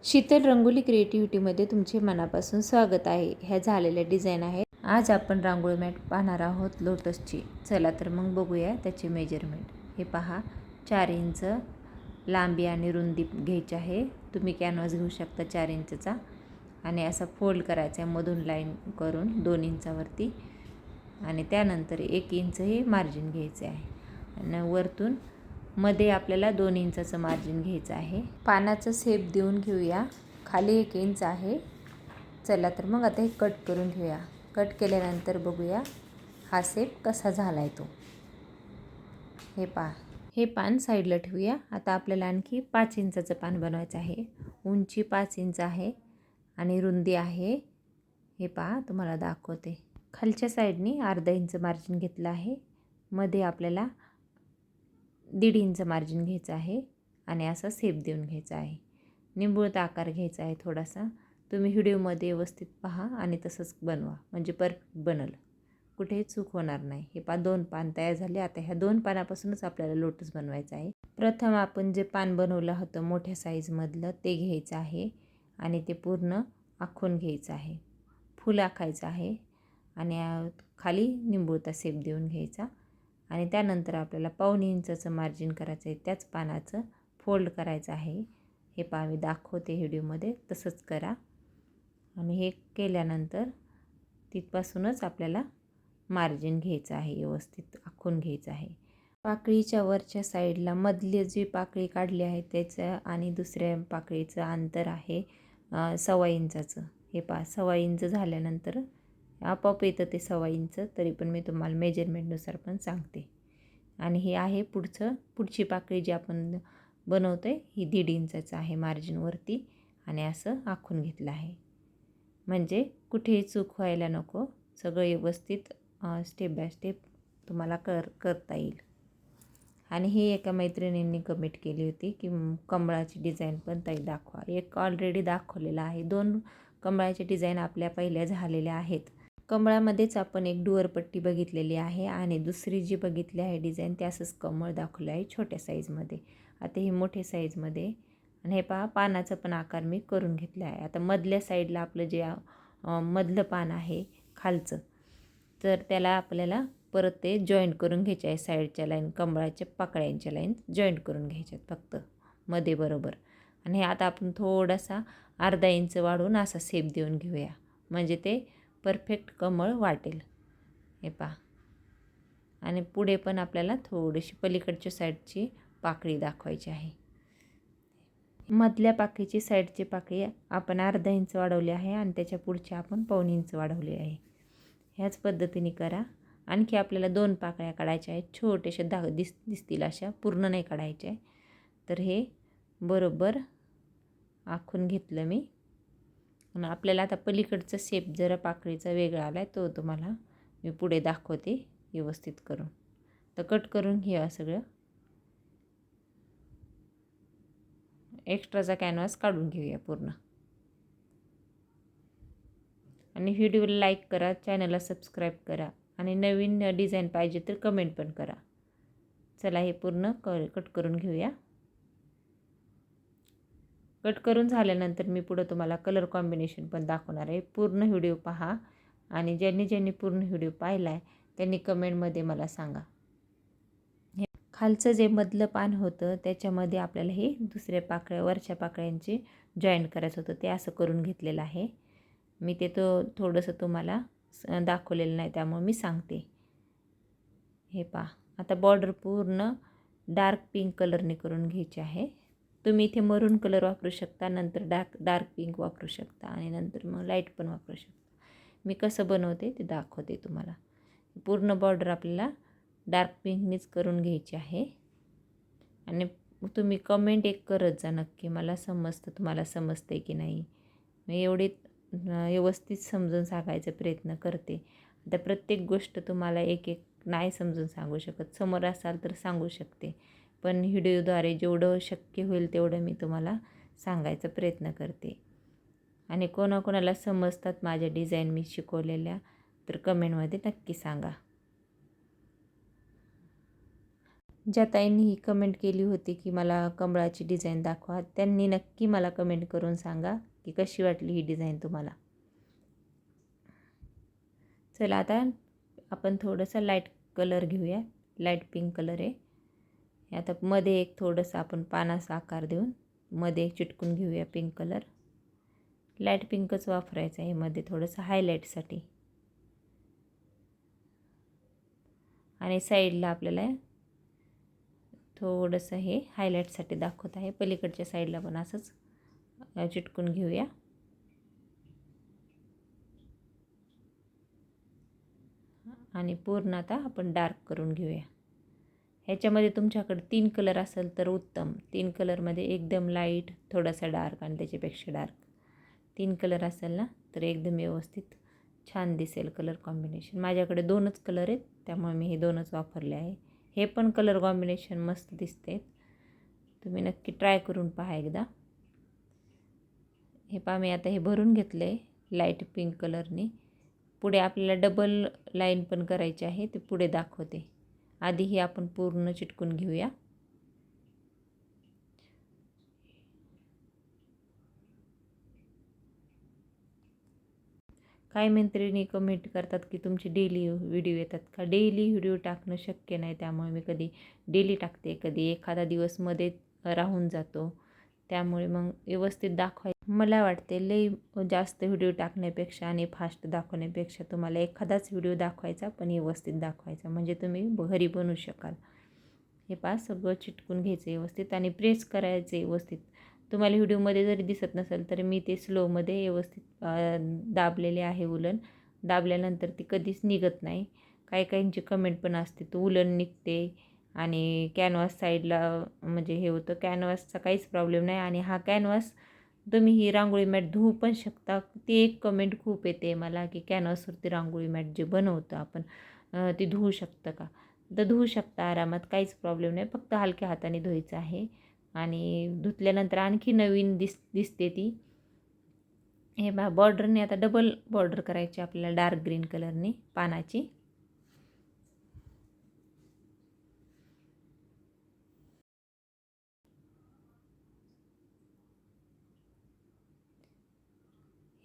शीतल रंगोली क्रिएटिव्हिटीमध्ये तुमचे मनापासून स्वागत आहे. ह्या झालेल्या डिझाईन आहेत. आज आपण रांगोळी मॅट पाहणार आहोत लोटसची. चला तर मग बघूया त्याचे मेजरमेंट. हे पहा, 4 इंच लांबी आणि रुंदी घ्यायची आहे. तुम्ही कॅनव्हास घेऊ शकता 4 इंचचा आणि असा फोल्ड करायचा आहे मधून लाईन करून 2 इंचावरती आणि त्यानंतर 1 इंच हे मार्जिन घ्यायचे आहे आणि वरतून मध्ये आपल्याला 2 इंचाचं मार्जिन घ्यायचं आहे. पानाचं शेप देऊन घेऊया. खाली 1 इंच आहे. चला तर मग आता हे कट करून घेऊया. कट केल्यानंतर बघूया हा शेप कसा झाला आहे तो. हे पहा, हे पान साईडला ठेवूया. आता आपल्याला आणखी 5 इंचाचं पान बनवायचं आहे. उंची 5 इंच आहे आणि रुंदी आहे, हे पहा तुम्हाला दाखवते. खालच्या साईडनी अर्धा इंच मार्जिन घेतलं आहे. मध्ये आपल्याला 1.5 इंच मार्जिन घ्यायचं आहे आणि असा शेप देऊन घ्यायचा आहे. निंबूळता आकार घ्यायचा आहे थोडासा. तुम्ही व्हिडिओमध्ये व्यवस्थित पहा आणि तसंच बनवा, म्हणजे परफेक्ट बनल, कुठेही चूक होणार नाही. हे 2 पान तयार झाले. आता ह्या 2 पानापासूनच आपल्याला लोटस बनवायचं आहे. प्रथम आपण जे पान बनवलं होतं मोठ्या साईजमधलं ते घ्यायचं आहे आणि ते पूर्ण आखून घ्यायचं आहे. फुल आखायचं आहे आणि खाली निंबूळता शेप देऊन घ्यायचा आणि त्यानंतर आपल्याला 1.25 इंचाचं मार्जिन करायचं आहे. त्याच पानाचं फोल्ड करायचं आहे. हे पहा, मी दाखवते व्हिडिओमध्ये, तसंच करा. आणि हे केल्यानंतर तिथपासूनच आपल्याला मार्जिन घ्यायचं आहे, व्यवस्थित आखून घ्यायचं आहे. पाकळीच्या वरच्या साईडला मधली जी पाकळी काढली आहे त्याचं आणि दुसऱ्या पाकळीचं अंतर आहे 1.25 इंचाचं. हे पहा, 1.25 इंच झाल्यानंतर आपोआप येतं ते 1.25 इंच, तरी पण मी तुम्हाला मेजरमेंटनुसार पण सांगते. आणि हे आहे पुढची पाकळी जी आपण बनवतो आहे, ही 1.5 इंचाचं आहे मार्जिनवरती आणि असं आखून घेतलं आहे. म्हणजे कुठेही चूक व्हायला नको, सगळं व्यवस्थित स्टेप बाय स्टेप तुम्हाला करता येईल. आणि ही एका मैत्रिणींनी कमेंट केली होती की कमळाची डिझाईन पण ताई दाखवा. एक ऑलरेडी दाखवलेला आहे. 2 कमळाचे डिझाईन आपल्या पहिल्या झालेल्या आहेत. कमळामध्येच आपण एक डुअरपट्टी बघितलेली आहे आणि दुसरी जी बघितली आहे डिझाईन ते असंच कमळ दाखवलं आहे छोट्या साईजमध्ये. आता ही मोठ्या साईजमध्ये. आणि हे पहा, पानाचा पण आकार मी करून घेतला आहे. आता मधल्या साईडला आपलं जे मधलं पान आहे खालचं, तर त्याला आपल्याला परत ते जॉईंट करून घ्यायचे आहे. साईडच्या लाईन, कमळाच्या पाकळ्यांच्या लाईन जॉईंट करून घ्यायच्यात फक्त मध्ये बरोबर. आणि हे आता आपण थोडासा अर्धा इंच वाढवून असा शेप देऊन घेऊया, म्हणजे ते परफेक्ट कमळ वाटेल. हे पहा, आणि पुढे पण आपल्याला थोडीशी पलीकडच्या साईडची पाकळी दाखवायची आहे. मधल्या पाकळीची साईडची पाकळी आपण अर्धा इंच वाढवली आहे आणि त्याच्या पुढच्या आपण 1.25 इंच वाढवली आहे. ह्याच पद्धतीने करा. आणखी आपल्याला 2 पाकळ्या काढायच्या आहेत, छोट्याशा दिसतील अशा, पूर्ण नाही काढायच्या आहे. तर हे बरोबर आखून घेतलं मी. आणि आपल्याला आता पलीकडचा शेप जरा पाकळीचा वेगळा आला आहे, तो तुम्हाला मी पुढे दाखवते व्यवस्थित करून. तर कट करून घ्या सगळं. एक्स्ट्राचा कॅनव्हास काढून घेऊया पूर्ण. आणि व्हिडिओला लाईक करा, चॅनलला सबस्क्राईब करा आणि नवीन डिझाईन पाहिजे तर कमेंट पण करा. चला, हे पूर्ण कट करून घेऊया. कट करून झाल्यानंतर मी पुढं तुम्हाला कलर कॉम्बिनेशन पण दाखवणार आहे. पूर्ण व्हिडिओ पहा आणि ज्यांनी पूर्ण व्हिडिओ पाहिला आहे त्यांनी कमेंटमध्ये मला सांगा. हे खालचं जे मधलं पान होतं त्याच्यामध्ये आपल्याला हे दुसऱ्या पाकळ्या, वरच्या पाकळ्यांचे जॉईंट करायचं होतं, ते असं करून घेतलेलं आहे मी. ते थोडंसं तुम्हाला दाखवलेलं नाही, त्यामुळे मी सांगते. हे पहा, आता बॉर्डर पूर्ण डार्क पिंक कलरने करून घ्यायची आहे. तुम्ही इथे मरून कलर वापरू शकता, नंतर डार्क पिंक वापरू शकता आणि नंतर मग लाईट पण वापरू शकता. मी कसं बनवते ते दाखवते तुम्हाला. पूर्ण बॉर्डर आपल्याला डार्क पिंकनीच करून घ्यायची आहे. आणि तुम्ही कमेंट एक करत जा नक्की, मला समजतं तुम्हाला समजतं की नाही. मी एवढी व्यवस्थित समजून सांगायचा प्रयत्न करते. आता प्रत्येक गोष्ट तुम्हाला एक नाही समजून सांगू शकत. समोर असाल तर सांगू शकते, पण व्हिडिओद्वारे जेवढं शक्य होईल तेवढं मी तुम्हाला सांगायचा प्रयत्न करते. आणि कोणाकोणाला समजतात माझ्या डिझाईन मी शिकवलेल्या तर कमेंटमध्ये नक्की सांगा. ज्या ताईंनी ही कमेंट केली होती की मला कमळाची डिझाईन दाखवा, त्यांनी नक्की मला कमेंट करून सांगा की कशी वाटली ही डिझाईन तुम्हाला. चला आता आपण थोडंसं लाईट कलर घेऊया. लाईट पिंक कलर आहे. आता मध्ये एक थोडंसं आपण पानाचा आकार देऊन मध्ये एक चिटकून घेऊया पिंक कलर. लाईट पिंकच वापरायचं आहे मध्ये थोडंसं हायलाईटसाठी. आणि साईडला आपल्याला थोडंसं हे हायलाईटसाठी दाखवत आहे. पलीकडच्या साईडला पण असंच चिटकून घेऊया. आणि पूर्ण आता आपण डार्क करून घेऊया. ह्याच्यामध्ये तुमच्याकडे 3 कलर असेल तर उत्तम. 3 कलरमध्ये एकदम लाईट, थोडासा डार्क आणि त्याच्यापेक्षा डार्क 3 कलर असेल ना तर एकदम व्यवस्थित छान दिसेल कलर कॉम्बिनेशन. माझ्याकडे 2च कलर आहेत त्यामुळे मी हे 2च वापरले आहे. हे पण कलर कॉम्बिनेशन मस्त दिसते. तुम्ही नक्की ट्राय करून पहा एकदा. हे पहा मी आता हे भरून घेतलं आहे लाईट पिंक कलरने. पुढे आपल्याला डबल लाईन पण करायची आहे, ते पुढे दाखवते. आधी ही आपण पूर्ण चिटकून घेऊया. काही मैत्रिणी कमेंट करतात की तुमचे डेली व्हिडिओ येतात का. डेली व्हिडिओ टाकणं शक्य नाही, त्यामुळे मी कधी डेली टाकते, कधी एखादा दिवस मध्ये राहून जातो. त्यामुळे मग व्यवस्थित दाखवायचं मला वाटते. लई जास्त व्हिडिओ टाकण्यापेक्षा आणि फास्ट दाखवण्यापेक्षा तुम्हाला एखादाच व्हिडिओ दाखवायचा पण व्यवस्थित दाखवायचा, म्हणजे तुम्ही घरी बनवू शकाल. हे पहा सगळं चिटकून घ्यायचं व्यवस्थित आणि प्रेस करायचं व्यवस्थित. तुम्हाला व्हिडिओमध्ये जरी दिसत नसेल तर मी ते स्लोमध्ये व्यवस्थित दाबलेले आहे. उलन दाबल्यानंतर ती कधीच निघत नाही. काही काहींची कमेंट पण असते तो उलन निघते आणि कॅनव्हास साईडला म्हणजे हे होतं. कॅनव्हासचा काहीच प्रॉब्लेम नाही. आणि हा कॅनव्हास तुम्ही ही रांगोळी मॅट धुवू पण शकता. ती एक कमेंट खूप येते मला की कॅनव्हासवरती रांगोळी मॅट जे बनवतो आपण ती धुवू शकतं का. तर धुवू शकता आरामात, काहीच प्रॉब्लेम नाही. फक्त हलक्या हाताने धुवायचं आहे आणि धुतल्यानंतर आणखी नवीन दिसते ती. हे बा बॉर्डरने आता डबल बॉर्डर करायची आपल्याला डार्क ग्रीन कलरने पानाची.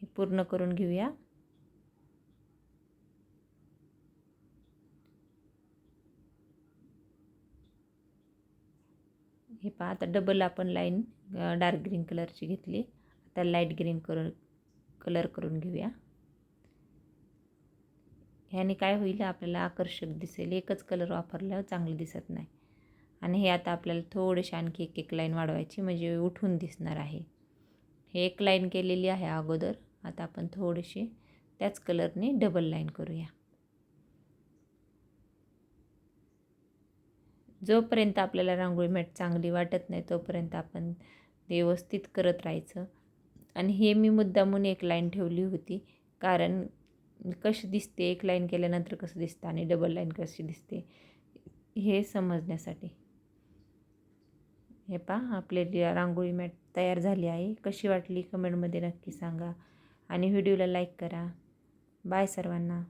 हे पूर्ण करून घेऊया. हे पहा आता डबल आपण लाईन डार्क ग्रीन कलरची घेतली. आता लाईट ग्रीन कलर करून घेऊया. ह्याने काय होईल आपल्याला आकर्षक दिसेल. एकच कलर वापरल्यावर चांगलं दिसत नाही. आणि हे आता आपल्याला थोडेसे आणखी एक लाईन वाढवायची म्हणजे उठून दिसणार आहे. हे एक लाईन केलेली आहे अगोदर. आता आपण थोडेसे त्याच कलरने डबल लाईन करूया. जोपर्यंत आपल्याला रांगोळी मॅट चांगली वाटत नाही तोपर्यंत आपण व्यवस्थित करत राहायचं. आणि हे मी मुद्दामून एक लाईन ठेवली होती कारण कशी दिसते एक लाईन केल्यानंतर कसं दिसतं आणि डबल लाईन कशी दिसते हे समजण्यासाठी. हे पहा आपली रांगोळी मॅट तयार झाली आहे. कशी वाटली कमेंटमध्ये नक्की सांगा आणि व्हिडिओला लाईक करा. बाय सर्वांना.